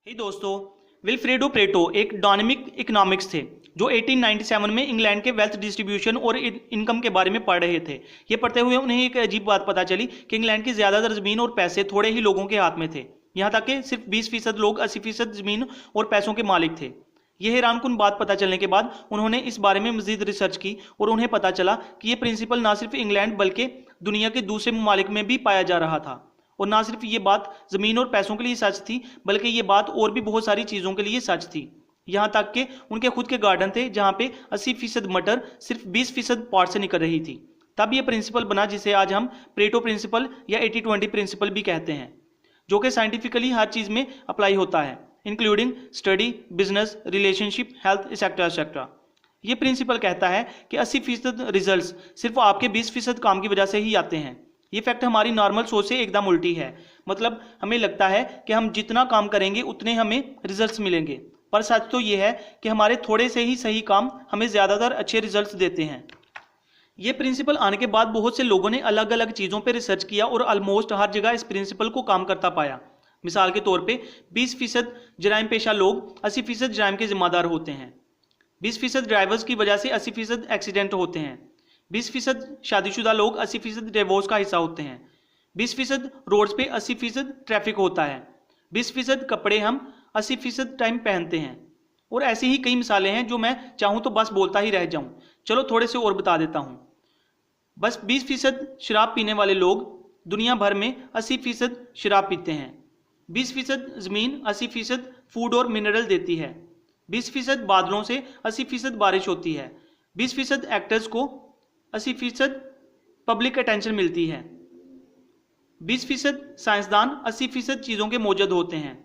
दोस्तों, विल्फ्रेडो प्रेटो एक dynamic economics थे जो 1897 में इंग्लैंड के वेल्थ डिस्ट्रीब्यूशन और इनकम के बारे में पढ़ रहे थे। ये पढ़ते हुए उन्हें एक अजीब बात पता चली कि इंग्लैंड की ज़्यादातर ज़मीन और पैसे थोड़े ही लोगों के हाथ में थे। यहाँ तक कि सिर्फ 20% लोग 80% ज़मीन और पैसों के मालिक थे। यह हैरानकुन बात पता चलने के बाद उन्होंने इस बारे में मजीद रिसर्च की और उन्हें पता चला कि यह प्रिंसिपल ना सिर्फ इंग्लैंड बल्कि दुनिया के दूसरे ममालिक में भी पाया जा रहा था। और ना सिर्फ ये बात ज़मीन और पैसों के लिए सच थी बल्कि ये बात और भी बहुत सारी चीज़ों के लिए सच थी। यहाँ तक कि उनके खुद के गार्डन थे जहाँ पे 80% मटर सिर्फ 20% पॉट से निकल रही थी। तब ये प्रिंसिपल बना जिसे आज हम प्रेटो प्रिंसिपल या 80-20 प्रिंसिपल भी कहते हैं, जो कि साइंटिफिकली हर चीज़ में अप्लाई होता है, including study, business, relationship, health etcetera etcetera. ये प्रिंसिपल कहता है कि 80% रिजल्ट्स सिर्फ आपके 20% काम की वजह से ही आते हैं। ये फैक्ट हमारी नॉर्मल सोच से एकदम उल्टी है। मतलब हमें लगता है कि हम जितना काम करेंगे उतने हमें रिजल्ट्स मिलेंगे, पर सच तो ये है कि हमारे थोड़े से ही सही काम हमें ज़्यादातर अच्छे रिजल्ट्स देते हैं। ये प्रिंसिपल आने के बाद बहुत से लोगों ने अलग अलग चीज़ों पर रिसर्च किया और ऑलमोस्ट हर जगह इस प्रिंसिपल को काम करता पाया। मिसाल के तौर पर 20% जराइम पेशा लोग 80% जराइम के जिम्मेदार होते हैं। 20% ड्राइवर्स की वजह से 80% एक्सीडेंट होते हैं। 20% शादीशुदा लोग 80% डिवोर्स का हिस्सा होते हैं। 20% रोड्स पे 80% ट्रैफिक होता है। 20% कपड़े हम 80% टाइम पहनते हैं। और ऐसी ही कई मिसालें हैं जो मैं चाहूँ तो बस बोलता ही रह जाऊँ। चलो थोड़े से और बता देता हूँ। बस 20% शराब पीने वाले लोग दुनिया भर में 80% शराब पीते हैं। 20% ज़मीन 80% फूड और मिनरल देती है। 20% बादलों से 80% बारिश होती है। 20% एक्टर्स को 80% पब्लिक अटेंशन मिलती है। 20% साइंसदान 80% चीज़ों के मौजूद होते हैं।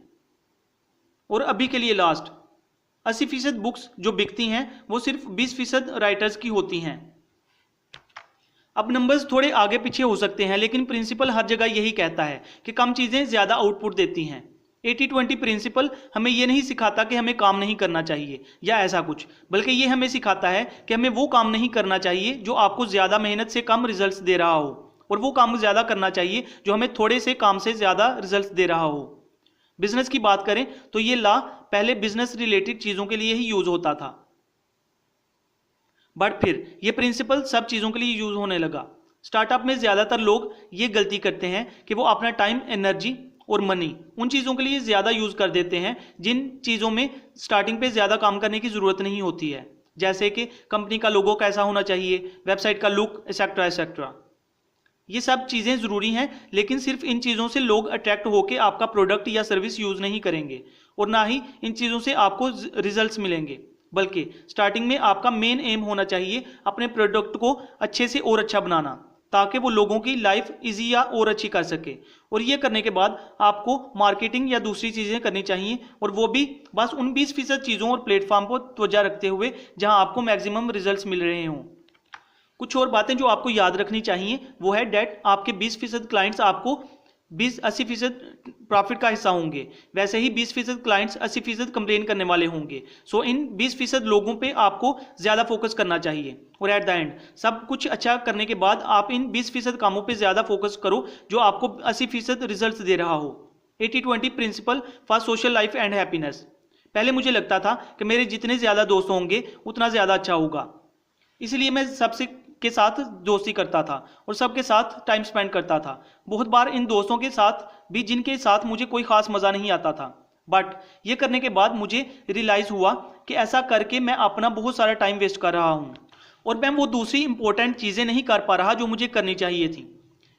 और अभी के लिए लास्ट, 80% बुक्स जो बिकती हैं वो सिर्फ 20% राइटर्स की होती हैं। अब नंबर्स थोड़े आगे पीछे हो सकते हैं, लेकिन प्रिंसिपल हर जगह यही कहता है कि कम चीज़ें ज़्यादा आउटपुट देती हैं। 80-20 प्रिंसिपल हमें यह नहीं सिखाता कि हमें काम नहीं करना चाहिए या ऐसा कुछ, बल्कि ये हमें सिखाता है कि हमें वो काम नहीं करना चाहिए जो आपको ज़्यादा मेहनत से कम रिजल्ट्स दे रहा हो, और वो काम ज़्यादा करना चाहिए जो हमें थोड़े से काम से ज़्यादा रिजल्ट्स दे रहा हो। बिजनेस की बात करें तो ये लॉ पहले बिजनेस रिलेटेड चीज़ों के लिए ही यूज़ होता था, बट फिर ये प्रिंसिपल सब चीज़ों के लिए यूज़ होने लगा। स्टार्टअप में ज़्यादातर लोग ये गलती करते हैं कि वो अपना टाइम, एनर्जी और मनी उन चीज़ों के लिए ज़्यादा यूज़ कर देते हैं जिन चीज़ों में स्टार्टिंग पे ज़्यादा काम करने की ज़रूरत नहीं होती है, जैसे कि कंपनी का लोगो कैसा होना चाहिए, वेबसाइट का लुक, एक्सेट्रा एक्सेट्रा। ये सब चीज़ें ज़रूरी हैं, लेकिन सिर्फ इन चीज़ों से लोग अट्रैक्ट होकर आपका प्रोडक्ट या सर्विस यूज़ नहीं करेंगे, और ना ही इन चीज़ों से आपको रिजल्ट्स मिलेंगे। बल्कि स्टार्टिंग में आपका मेन एम होना चाहिए अपने प्रोडक्ट को अच्छे से और अच्छा बनाना, ताकि वो लोगों की लाइफ इजी या और अच्छी कर सके। और ये करने के बाद आपको मार्केटिंग या दूसरी चीज़ें करनी चाहिए, और वो भी बस उन 20% चीज़ों और प्लेटफॉर्म को तवज्जो रखते हुए जहां आपको मैक्सिमम रिजल्ट्स मिल रहे हों। कुछ और बातें जो आपको याद रखनी चाहिए वो है डेट आपके 20% क्लाइंट्स आपको 80% प्रॉफिट का हिस्सा होंगे, वैसे ही 20% क्लाइंट्स 80% कंप्लेन करने वाले होंगे। सो इन 20% लोगों पे आपको ज़्यादा फोकस करना चाहिए, और एट द एंड सब कुछ अच्छा करने के बाद आप इन 20% कामों पे ज़्यादा फोकस करो जो आपको 80% रिजल्ट्स दे रहा हो। 80-20 principle for social life and happiness. पहले मुझे लगता था कि मेरे जितने ज़्यादा दोस्त होंगे उतना ज़्यादा अच्छा होगा, इसलिए मैं सबसे के साथ दोस्ती करता था और सबके साथ टाइम स्पेंड करता था। बहुत बार इन दोस्तों के साथ भी जिनके साथ मुझे कोई ख़ास मज़ा नहीं आता था, बट ये करने के बाद मुझे रियलाइज़ हुआ कि ऐसा करके मैं अपना बहुत सारा टाइम वेस्ट कर रहा हूँ, और मैं वो दूसरी इंपॉर्टेंट चीज़ें नहीं कर पा रहा जो मुझे करनी चाहिए थी।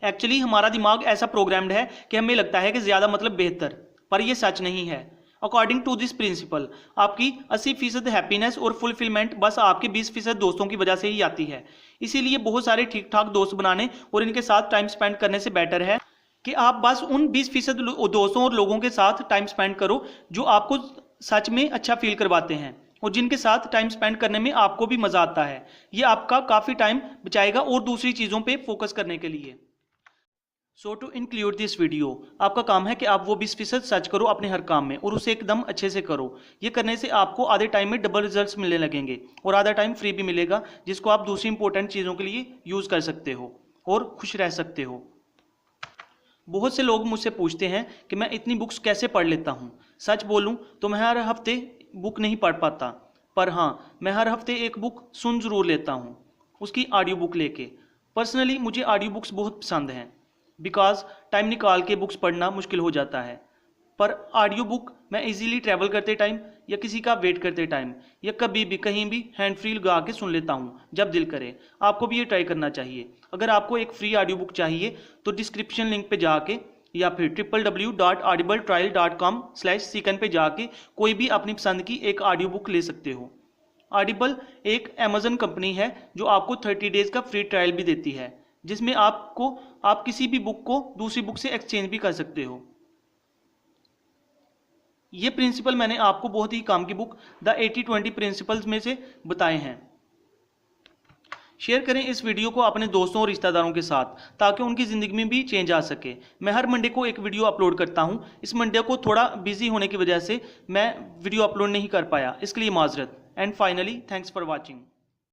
एक्चुअली हमारा दिमाग ऐसा प्रोग्राम्ड है कि हमें लगता है कि ज़्यादा मतलब बेहतर, पर यह सच नहीं है। अकॉर्डिंग टू दिस प्रिंसिपल आपकी 80% हैप्पीनेस और फुलफिलमेंट बस आपके 20% दोस्तों की वजह से ही आती है। इसीलिए बहुत सारे ठीक ठाक दोस्त बनाने और इनके साथ टाइम स्पेंड करने से बेटर है कि आप बस उन 20% दोस्तों और लोगों के साथ टाइम स्पेंड करो जो आपको सच में अच्छा फील करवाते हैं और जिनके साथ टाइम स्पेंड करने में आपको भी मज़ा आता है। ये आपका काफ़ी टाइम बचाएगा और दूसरी चीज़ों पर फोकस करने के लिए। सो टू इंक्लूड दिस वीडियो, आपका काम है कि आप वो 20% सर्च करो अपने हर काम में और उसे एकदम अच्छे से करो। ये करने से आपको आधे टाइम में डबल रिजल्ट्स मिलने लगेंगे और आधा टाइम फ्री भी मिलेगा, जिसको आप दूसरी इंपॉर्टेंट चीज़ों के लिए यूज़ कर सकते हो और खुश रह सकते हो। बहुत से लोग मुझसे पूछते हैं कि मैं इतनी बुक्स कैसे पढ़ लेता हूँ। सच बोलूँ तो मैं हर हफ्ते बुक नहीं पढ़ पाता, पर हाँ, मैं हर हफ्ते एक बुक सुन ज़रूर लेता हूँ, उसकी ऑडियो बुक लेके। पर्सनली मुझे ऑडियो बुक्स बहुत पसंद हैं, बिकॉज टाइम निकाल के बुक्स पढ़ना मुश्किल हो जाता है। पर ऑडियो बुक मैं इजीली ट्रैवल करते टाइम या किसी का वेट करते टाइम या कभी भी कहीं भी हैंड फ्री लगा के सुन लेता हूँ जब दिल करे। आपको भी ये ट्राई करना चाहिए। अगर आपको एक फ्री ऑडियो बुक चाहिए तो डिस्क्रिप्शन लिंक पे जाके या फिर www.audibletrial.com/seekan पे जाके कोई भी अपनी पसंद की एक ऑडियो बुक ले सकते हो। ऑडिबल एक अमेजन कंपनी है जो आपको 30 डेज का फ्री ट्रायल भी देती है, जिसमें आप किसी भी बुक को दूसरी बुक से एक्सचेंज भी कर सकते हो। ये प्रिंसिपल मैंने आपको बहुत ही काम की बुक द 80-20 प्रिंसिपल्स में से बताए हैं। शेयर करें इस वीडियो को अपने दोस्तों और रिश्तेदारों के साथ, ताकि उनकी ज़िंदगी में भी चेंज आ सके। मैं हर मंडे को एक वीडियो अपलोड करता हूं। इस मंडे को थोड़ा बिजी होने की वजह से मैं वीडियो अपलोड नहीं कर पाया, इसके लिए माजरत। And finally thanks for watching.